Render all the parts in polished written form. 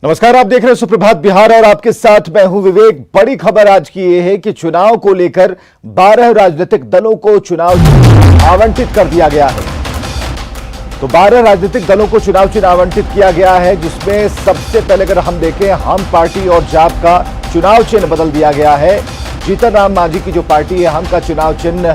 नमस्कार, आप देख रहे हैं सुप्रभात बिहार और आपके साथ मैं हूं विवेक। बड़ी खबर आज की यह है कि चुनाव को लेकर 12 राजनीतिक दलों को चुनाव आवंटित कर दिया गया है। तो 12 राजनीतिक दलों को चुनाव चिन्ह आवंटित किया गया है, जिसमें सबसे पहले अगर हम देखें हम पार्टी और जाप का चुनाव चिन्ह बदल दिया गया है। जीतन राम मांझी की जो पार्टी है हम का चुनाव चिन्ह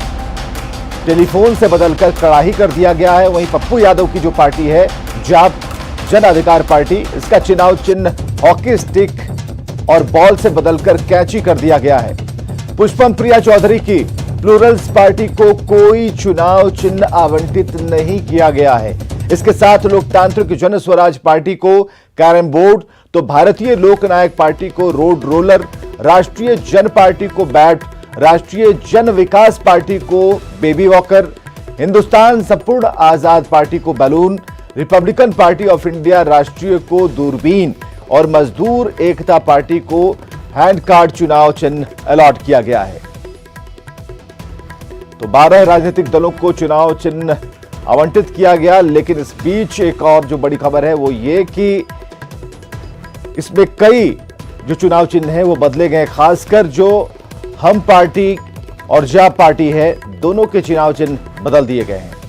टेलीफोन से बदलकर कड़ाही कर दिया गया है। वहीं पप्पू यादव की जो पार्टी है जाप जन अधिकार पार्टी, इसका चुनाव चिन्ह हॉकी स्टिक और बॉल से बदलकर कैंची कर दिया गया है। पुष्पम प्रिया चौधरी की प्लूरल्स पार्टी को कोई चुनाव चिन्ह आवंटित नहीं किया गया है। इसके साथ लोकतांत्रिक जन स्वराज पार्टी को कैरम बोर्ड, तो भारतीय लोकनायक पार्टी को रोड रोलर, राष्ट्रीय जन पार्टी को बैट, राष्ट्रीय जन विकास पार्टी को बेबी वॉकर, हिंदुस्तान संपूर्ण आजाद पार्टी को balloon, Republican party of India राष्ट्रीय को दूरबीन और मजदूर एकता पार्टी को हैंड कार्ड चुनाव चिन्ह अलॉट किया गया है। तो 12 राजनीतिक दलों को चुनाव चिन्ह आवंटित किया गया, लेकिन इस बीच एक और जो बड़ी खबर है वो ये कि इसमें कई जो चुनाव चिन्ह है वो बदले गए। खासकर जो हम पार्टी और जाप पार्टी है दोनों के चुनाव चिन्ह बदल दिए गए हैं।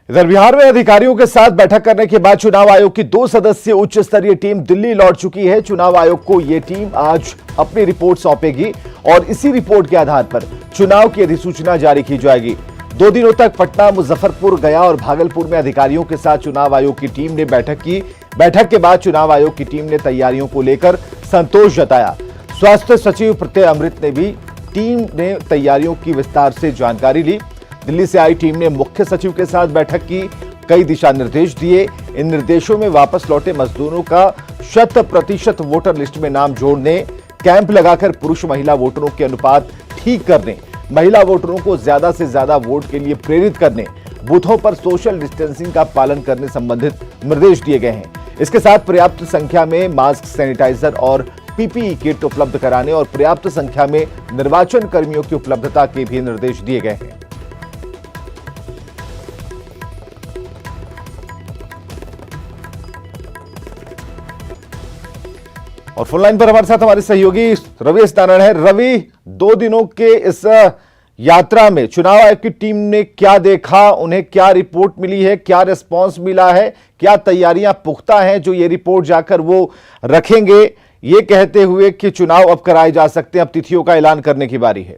इधर बिहार में अधिकारियों के साथ बैठक करने के बाद चुनाव आयोग की 2 सदस्यीय उच्च स्तरीय टीम दिल्ली लौट चुकी है। चुनाव आयोग को यह टीम आज अपनी रिपोर्ट सौंपेगी और इसी रिपोर्ट के आधार पर चुनाव की अधिसूचना जारी की जाएगी। 2 दिनों तक पटना, मुजफ्फरपुर, गया और भागलपुर में अधिकारियों के साथ चुनाव आयोग की टीम ने बैठक की। बैठक के बाद चुनाव आयोग की टीम ने तैयारियों को लेकर संतोष जताया। स्वास्थ्य सचिव प्रत्यय अमृत ने भी टीम ने तैयारियों की विस्तार से जानकारी ली। दिल्ली से आई टीम ने मुख्य सचिव के साथ बैठक की, कई दिशा निर्देश दिए। इन निर्देशों में वापस लौटे मजदूरों का 100% वोटर लिस्ट में नाम जोड़ने, कैंप लगाकर पुरुष महिला वोटरों के अनुपात ठीक करने, महिला वोटरों को ज्यादा से ज्यादा वोट के लिए प्रेरित करने, बूथों पर सोशल डिस्टेंसिंग का पालन करने संबंधित निर्देश दिए गए हैं। इसके साथ पर्याप्त संख्या में मास्क, सैनिटाइजर और पीपीई किट उपलब्ध कराने और पर्याप्त संख्या में निर्वाचन कर्मियों की उपलब्धता के भी निर्देश दिए गए हैं। और फोन लाइन पर हमारे साथ हमारे सहयोगी रवि नारायण है। रवि, 2 दिनों के इस यात्रा में चुनाव आयोग की टीम ने क्या देखा, उन्हें क्या रिपोर्ट मिली है, क्या रिस्पांस मिला है, क्या तैयारियां पुख्ता हैं जो ये रिपोर्ट जाकर वो रखेंगे, ये कहते हुए कि चुनाव अब कराए जा सकते हैं, अब तिथियों का ऐलान करने की बारी है?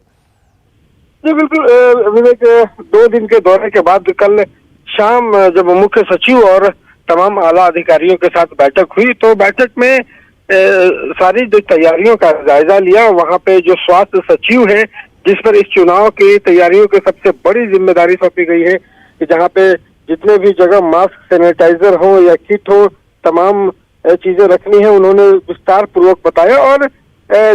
जी बिल्कुल विवेक, 2 दिन के दौरे के बाद कल शाम जब मुख्य सचिव और तमाम आला अधिकारियों के साथ बैठक हुई तो बैठक में सारी जो तैयारियों का जायजा लिया। वहां पे जो स्वास्थ्य सचिव है जिस पर इस चुनाव की तैयारियों की सबसे बड़ी जिम्मेदारी सौंपी गई है कि जहां पे जितने भी जगह मास्क, सैनिटाइजर हो या किट हो, तमाम चीजें रखनी है, उन्होंने विस्तार पूर्वक बताया। और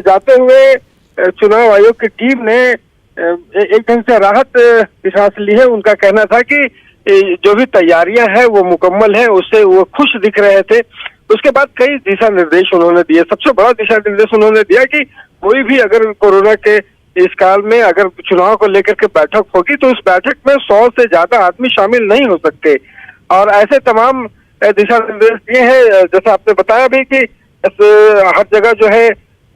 जाते हुए चुनाव आयोग की टीम ने एक ढंग से राहत की सांस ली है। उनका कहना था कि जो भी तैयारियां हैं वो मुकम्मल है, उससे वो खुश दिख रहे थे। उसके बाद कई दिशा निर्देश उन्होंने दिए। सबसे बड़ा दिशा निर्देश उन्होंने दिया कि कोई भी अगर कोरोना के इस काल में अगर चुनाव को लेकर के बैठक होगी तो उस बैठक में 100 से ज्यादा आदमी शामिल नहीं हो सकते। और ऐसे तमाम दिशा निर्देश दिए हैं। जैसे आपने बताया भी कि हर जगह जो है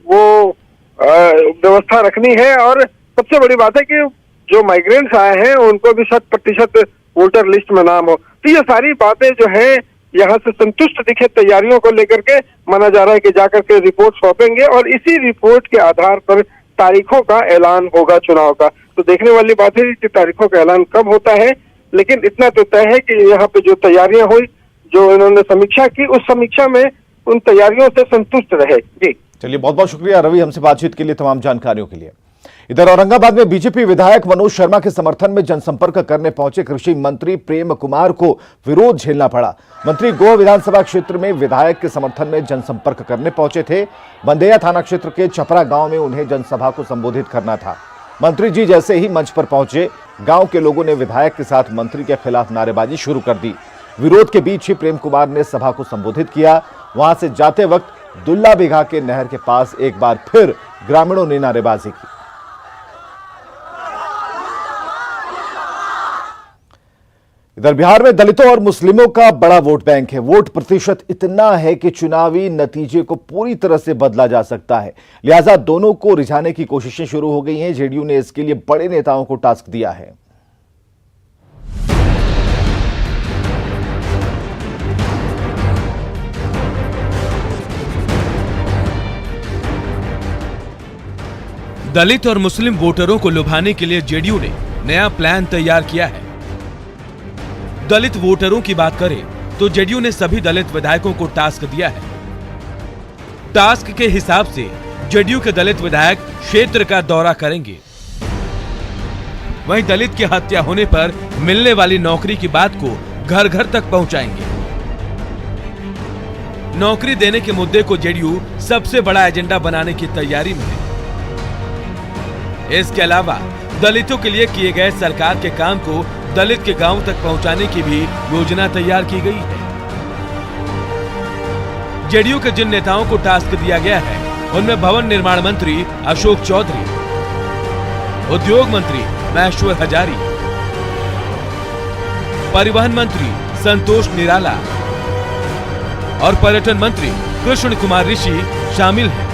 वो व्यवस्था रखनी है। और सबसे बड़ी बात है कि जो माइग्रेंट्स आए हैं उनको भी 100% वोटर लिस्ट में नाम हो। तो ये सारी बातें जो है यहाँ से संतुष्ट दिखे तैयारियों को लेकर के, माना जा रहा है कि जाकर के रिपोर्ट सौंपेंगे और इसी रिपोर्ट के आधार पर तारीखों का ऐलान होगा चुनाव का। तो देखने वाली बात है कि तारीखों का ऐलान कब होता है, लेकिन इतना तो तय है कि यहाँ पे जो तैयारियां हुई, जो इन्होंने समीक्षा की, उस समीक्षा में उन तैयारियों से संतुष्ट रहे। जी चलिए, बहुत बहुत शुक्रिया रवि हमसे बातचीत के लिए, तमाम जानकारियों के लिए। इधर औरंगाबाद में बीजेपी विधायक मनोज शर्मा के समर्थन में जनसंपर्क करने पहुंचे कृषि मंत्री प्रेम कुमार को विरोध झेलना पड़ा। मंत्री गोह विधानसभा क्षेत्र में विधायक के समर्थन में जनसंपर्क करने पहुंचे थे। बंदेया थाना क्षेत्र के छपरा गांव में उन्हें जनसभा को संबोधित करना था। मंत्री जी जैसे ही मंच पर पहुंचे, गांव के लोगों ने विधायक के साथ मंत्री के खिलाफ नारेबाजी शुरू कर दी। विरोध के बीच ही प्रेम कुमार ने सभा को संबोधित किया। वहां से जाते वक्त दुल्ला बिघा के नहर के पास एक बार फिर ग्रामीणों ने नारेबाजी की। इधर बिहार में दलितों और मुस्लिमों का बड़ा वोट बैंक है। वोट प्रतिशत इतना है कि चुनावी नतीजे को पूरी तरह से बदला जा सकता है। लिहाजा दोनों को रिझाने की कोशिशें शुरू हो गई हैं। जेडीयू ने इसके लिए बड़े नेताओं को टास्क दिया है। दलित और मुस्लिम वोटरों को लुभाने के लिए जेडीयू ने नया प्लान तैयार किया है। दलित वोटरों की बात करें तो जेडीयू ने सभी दलित विधायकों को टास्क दिया है। टास्क के हिसाब से जेडीयू के दलित विधायक क्षेत्र का दौरा करेंगे। वहीं दलित की हत्या होने पर मिलने वाली नौकरी की बात को घर घर तक पहुंचाएंगे। नौकरी देने के मुद्दे को जेडीयू सबसे बड़ा एजेंडा बनाने की तैयारी में है। इसके अलावा दलितों के लिए किए गए सरकार के काम को दलित के गांव तक पहुंचाने की भी योजना तैयार की गई है। जेडीयू के जिन नेताओं को टास्क दिया गया है उनमें भवन निर्माण मंत्री अशोक चौधरी, उद्योग मंत्री महेश्वर हजारी, परिवहन मंत्री संतोष निराला और पर्यटन मंत्री कृष्ण कुमार ऋषि शामिल हैं।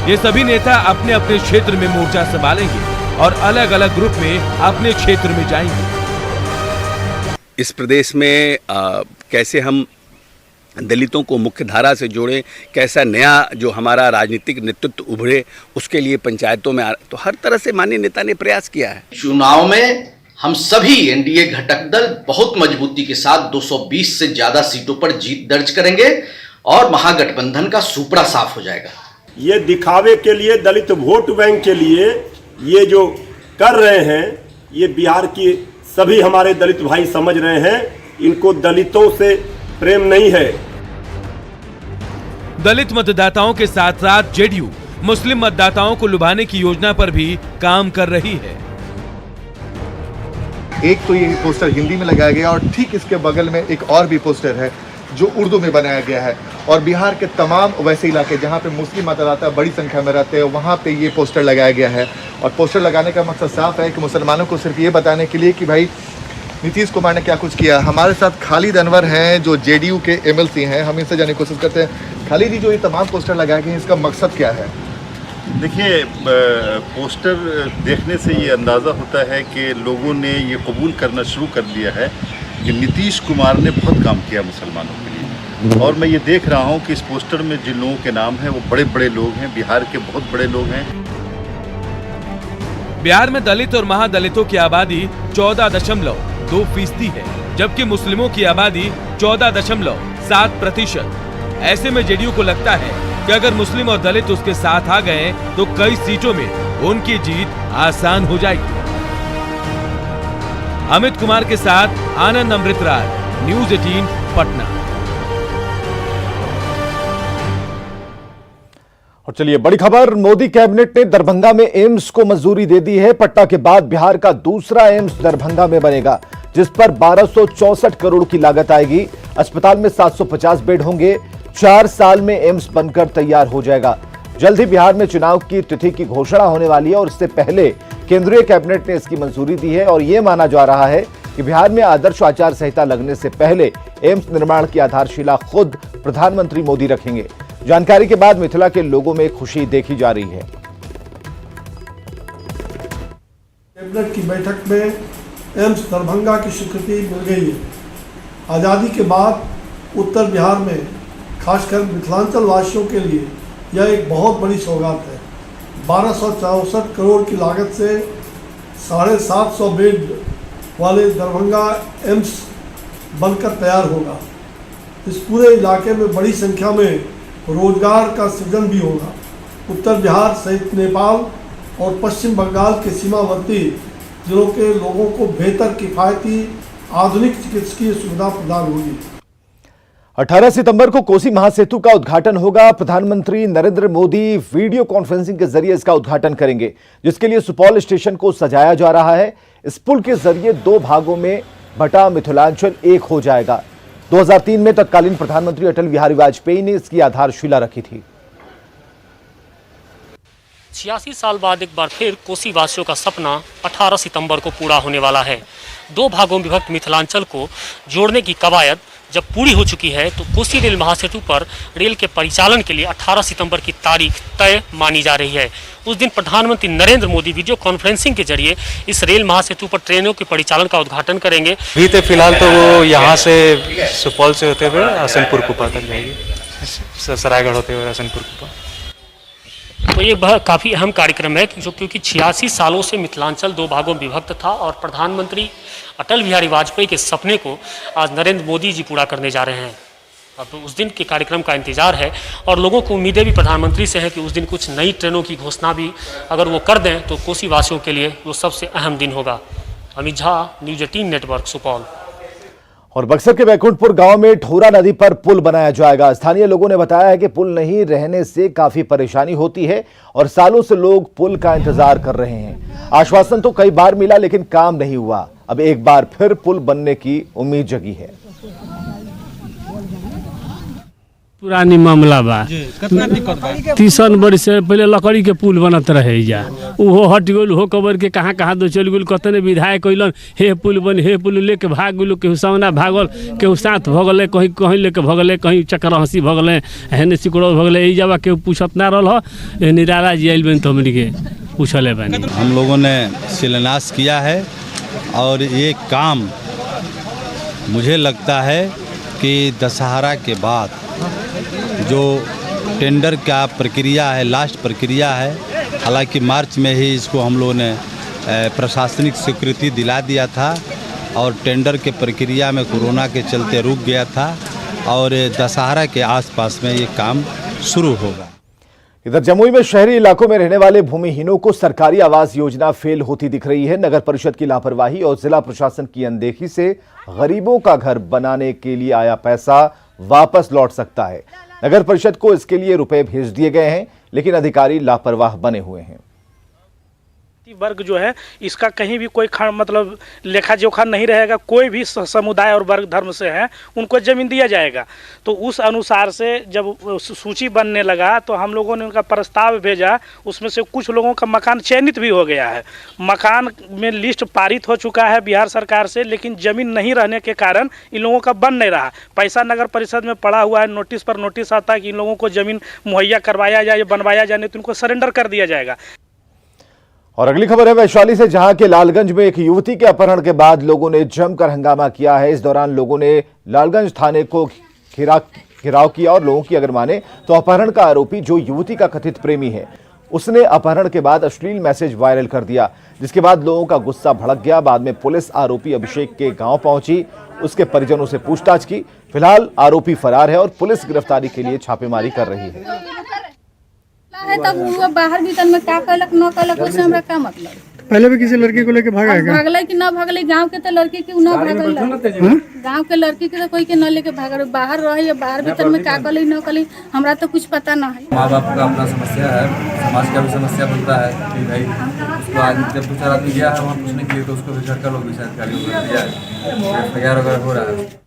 ये सभी नेता अपने अपने क्षेत्र में मोर्चा संभालेंगे और अलग अलग ग्रुप में अपने क्षेत्र में जाएंगे। इस प्रदेश में कैसे हम दलितों को मुख्य धारा से जोड़ें, कैसा नया जो हमारा राजनीतिक नेतृत्व उभरे, उसके लिए पंचायतों में तो हर तरह से माननीय नेता ने प्रयास किया है। चुनाव में हम सभी एनडीए घटक दल बहुत मजबूती के साथ 220 से ज्यादा सीटों पर जीत दर्ज करेंगे और महागठबंधन का सुपड़ा साफ हो जाएगा। ये दिखावे के लिए, दलित वोट बैंक के लिए ये जो कर रहे हैं, ये बिहार की सभी हमारे दलित भाई समझ रहे हैं। इनको दलितों से प्रेम नहीं है। दलित मतदाताओं के साथ साथ जेडीयू मुस्लिम मतदाताओं को लुभाने की योजना पर भी काम कर रही है। एक तो ये पोस्टर हिंदी में लगाया गया और ठीक इसके बगल में एक और भी पोस्टर है जो उर्दू में बनाया गया है। और बिहार के तमाम वैसे इलाके जहाँ पे मुस्लिम मतदाता बड़ी संख्या में रहते हैं वहाँ पे ये पोस्टर लगाया गया है। और पोस्टर लगाने का मकसद साफ है कि मुसलमानों को सिर्फ ये बताने के लिए कि भाई नीतीश कुमार ने क्या कुछ किया। हमारे साथ खालिद अनवर हैं जो जेडीयू के एमएलसी हैं, हम इनसे जानने की कोशिश करते हैं। खालिद जी, जो ये तमाम पोस्टर लगाए गए हैं इसका मकसद क्या है? देखिए, पोस्टर देखने से ये अंदाज़ा होता है कि लोगों ने ये कबूल करना शुरू कर दिया है कि नीतीश कुमार ने बहुत काम किया मुसलमानों के लिए। और मैं ये देख रहा हूँ कि इस पोस्टर में जिन लोगों के नाम हैं वो बड़े बड़े लोग हैं, बिहार के बहुत बड़े लोग हैं। बिहार में दलित और महादलितों की आबादी 14.2% है, जबकि मुस्लिमों की आबादी 14.7%। ऐसे में जेडीयू को लगता है कि अगर मुस्लिम और दलित उसके साथ आ गए तो कई सीटों में उनकी जीत आसान हो जाएगी। अमित कुमार के साथ आनंद अमृतराज, न्यूज़ 18 पटना। और चलिए बड़ी खबर, मोदी कैबिनेट ने दरभंगा में एम्स को मंजूरी दे दी है। पटना के बाद बिहार का दूसरा एम्स दरभंगा में बनेगा, जिस पर 1264 करोड़ की लागत आएगी। अस्पताल में 750 बेड होंगे। 4 साल में एम्स बनकर तैयार हो जाएगा। जल्द ही बिहार में चुनाव की तिथि की घोषणा होने वाली है और इससे पहले केंद्रीय कैबिनेट ने इसकी मंजूरी दी है। और यह माना जा रहा है कि बिहार में आदर्श आचार संहिता लगने से पहले एम्स निर्माण की आधारशिला खुद प्रधानमंत्री मोदी रखेंगे। जानकारी के बाद मिथिला के लोगों में खुशी देखी जा रही है। कैबिनेट की बैठक में एम्स दरभंगा की स्वीकृति मिल गई है। आज़ादी के बाद उत्तर बिहार में खासकर मिथिलांचल वासियों के लिए यह एक बहुत बड़ी सौगात है। 1264 करोड़ की लागत से 750 बेड वाले दरभंगा एम्स बनकर तैयार होगा। इस पूरे इलाके में बड़ी संख्या में रोजगार का सृजन भी होगा। उत्तर बिहार सहित नेपाल और पश्चिम बंगाल के सीमावर्ती जिलों के लोगों को बेहतर किफायती आधुनिक चिकित्सकीय सुविधा प्रदान होगी। 18 सितंबर को कोसी महासेतु का उद्घाटन होगा। प्रधानमंत्री नरेंद्र मोदी वीडियो कॉन्फ्रेंसिंग के जरिए इसका उद्घाटन करेंगे, जिसके लिए सुपौल स्टेशन को सजाया जा रहा है। इस पुल के जरिए 2 भागों में बटा मिथिलांचल एक हो जाएगा। 2003 में तत्कालीन प्रधानमंत्री अटल बिहारी वाजपेयी ने इसकी आधारशिला रखी थी। 86 साल बाद एक बार फिर कोसी वासियों का सपना 18 सितंबर को पूरा होने वाला है। 2 भागों में विभक्त मिथिलांचल को जोड़ने की कवायद जब पूरी हो चुकी है तो कोसी रेल महासेतु पर रेल के परिचालन के लिए 18 सितंबर की तारीख तय मानी जा रही है। उस दिन प्रधानमंत्री नरेंद्र मोदी वीडियो कॉन्फ्रेंसिंग के जरिए इस रेल महासेतु पर ट्रेनों के परिचालन का उद्घाटन करेंगे। अभी तो फिलहाल तो वो यहाँ से सुपौल से होते हुए हसनपुर कुपा तक जाएगी, सरायगढ़ होते हुए हसनपुर कुपा। तो ये काफ़ी अहम कार्यक्रम है जो क्योंकि 86 सालों से मिथिलांचल 2 भागों में विभक्त था और प्रधानमंत्री अटल बिहारी वाजपेयी के सपने को आज नरेंद्र मोदी जी पूरा करने जा रहे हैं। अब उस दिन के कार्यक्रम का इंतजार है और लोगों को उम्मीदें भी प्रधानमंत्री से हैं कि उस दिन कुछ नई ट्रेनों की घोषणा भी अगर वो कर दें तो कोसी वासियों के लिए वो सबसे अहम दिन होगा। Amit Jha, news 18 network, Supaul. और बक्सर के बैकुंठपुर गांव में ठोरा नदी पर पुल बनाया जाएगा। स्थानीय लोगों ने बताया है कि पुल नहीं रहने से काफी परेशानी होती है और सालों से लोग पुल का इंतजार कर रहे हैं। आश्वासन तो कई बार मिला लेकिन काम नहीं हुआ। अब एक बार फिर पुल बनने की उम्मीद जगी है। पुरानी मामला बा, 30 वर्ष से पहले लकड़ी के पुल बनत रहे जा, वो हट गल हो कबर के कहाँ कहाँ दो चल गल। कतने विधायक कैलन हे पुल बन, हे पुल लेके भाग गल, केहू सामना भागल, केहू साथ भगल, कहीं कहीं लेके भगल, कहीं चक्कर हंसी भगल, हेने सिकुड़ भगल। यही जब केहू पूछत ना रहा निराला जी आयल बन तो हमनी के पूछले बनी। हम लोगों ने शिलान्यास किया है और ये काम मुझे लगता है कि दशहरा के बाद जो टेंडर का प्रक्रिया है, लास्ट प्रक्रिया है, हालांकि मार्च में ही इसको हम लोगों ने प्रशासनिक स्वीकृति दिला दिया था और टेंडर के प्रक्रिया में कोरोना के चलते रुक गया था और दशहरा के आसपास में ये काम शुरू होगा। इधर जमुई में शहरी इलाकों में रहने वाले भूमिहीनों को सरकारी आवास योजना फेल होती दिख रही है। नगर परिषद की लापरवाही और जिला प्रशासन की अनदेखी से गरीबों का घर बनाने के लिए आया पैसा वापस लौट सकता है। नगर परिषद को इसके लिए रुपए भेज दिए गए हैं लेकिन अधिकारी लापरवाह बने हुए हैं। वर्ग जो है इसका कहीं भी कोई मतलब लेखा जोखा नहीं रहेगा। कोई भी समुदाय और वर्ग धर्म से है उनको जमीन दिया जाएगा। तो उस अनुसार से जब सूची बनने लगा तो हम लोगों ने उनका प्रस्ताव भेजा, उसमें से कुछ लोगों का मकान चयनित भी हो गया है। मकान में लिस्ट पारित हो चुका है बिहार सरकार से, लेकिन जमीन नहीं रहने के कारण इन लोगों का बन नहीं रहा। पैसा नगर परिषद में पड़ा हुआ है, नोटिस पर नोटिस आता है कि इन लोगों को जमीन मुहैया करवाया जाए, बनवाया जाए तो उनको सरेंडर कर दिया जाएगा। और अगली खबर है वैशाली से, जहां के लालगंज में एक युवती के अपहरण के बाद लोगों ने जमकर हंगामा किया है। इस दौरान लोगों ने लालगंज थाने को घेराव किया और लोगों की अगर माने तो अपहरण का आरोपी जो युवती का कथित प्रेमी है उसने अपहरण के बाद अश्लील मैसेज वायरल कर दिया, जिसके बाद लोगों का गुस्सा भड़क गया। बाद में पुलिस आरोपी अभिषेक के गांव पहुंची, उसके परिजनों से पूछताछ की। फिलहाल आरोपी फरार है और पुलिस गिरफ्तारी के लिए छापेमारी कर रही है। है तब वो बाहर भीतर में क्या कहलक न कहलक उससे हमरा का मतलब। पहले भी किसी लड़की को लेके भागा है क्या? भागले कि ना भागले, गांव के तो लड़की के ना भागल, गांव के लड़की के तो कोई के न लेके भागल। बाहर रहे बाहर भीतर में क्या कहले न कहले हमरा तो कुछ पता ना है। माँ बाप का अपना समस्या है, समाज का भी समस्या बनता है कि भाई उसको आज जब दूसरा आदमी गया है वहाँ पूछने के लिए तो उसको भी झटका लोग भी शायद गाली वगैरह हो रहा है।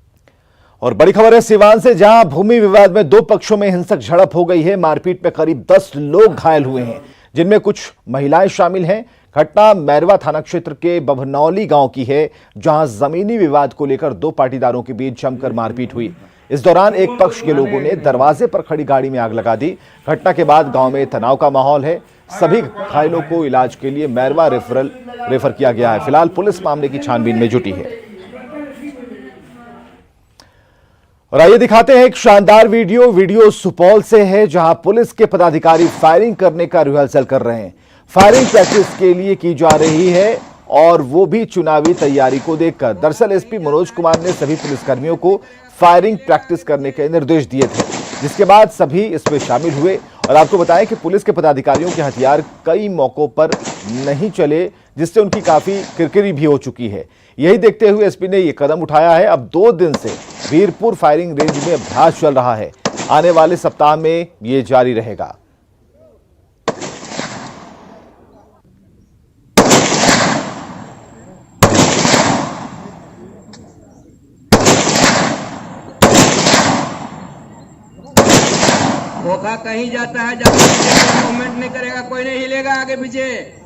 और बड़ी खबर है सीवान से, जहां भूमि विवाद में 2 पक्षों में हिंसक झड़प हो गई है। मारपीट में करीब 10 लोग घायल हुए हैं, जिनमें कुछ महिलाएं शामिल हैं। घटना मैरवा थाना क्षेत्र के बभनौली गांव की है, जहां जमीनी विवाद को लेकर 2 पाटीदारों के बीच जमकर मारपीट हुई। इस दौरान एक पक्ष के लोगों ने दरवाजे पर खड़ी गाड़ी में आग लगा दी। घटना के बाद गांव में तनाव का माहौल है। सभी घायलों को इलाज के लिए मैरवा रेफर किया गया है। फिलहाल पुलिस मामले की छानबीन में जुटी है। और आइए दिखाते हैं एक शानदार वीडियो सुपौल से है, जहां पुलिस के पदाधिकारी फायरिंग करने का रिहर्सल कर रहे हैं। फायरिंग प्रैक्टिस के लिए की जा रही है और वो भी चुनावी तैयारी को देखकर। दरअसल एसपी मनोज कुमार ने सभी पुलिसकर्मियों को फायरिंग प्रैक्टिस करने के निर्देश दिए थे, जिसके बाद सभी इसमें शामिल हुए। और आपको बताएं कि पुलिस के पदाधिकारियों के हथियार कई मौकों पर नहीं चले, जिससे उनकी काफी किरकिरी भी हो चुकी है। यही देखते हुए एसपी ने यह कदम उठाया है। अब 2 दिन से वीरपुर फायरिंग रेंज में अभ्यास चल रहा है। आने वाले सप्ताह में यह जारी रहेगा। धोखा कहीं जाता है, जब मूवमेंट नहीं करेगा कोई नहीं हिलेगा आगे पीछे।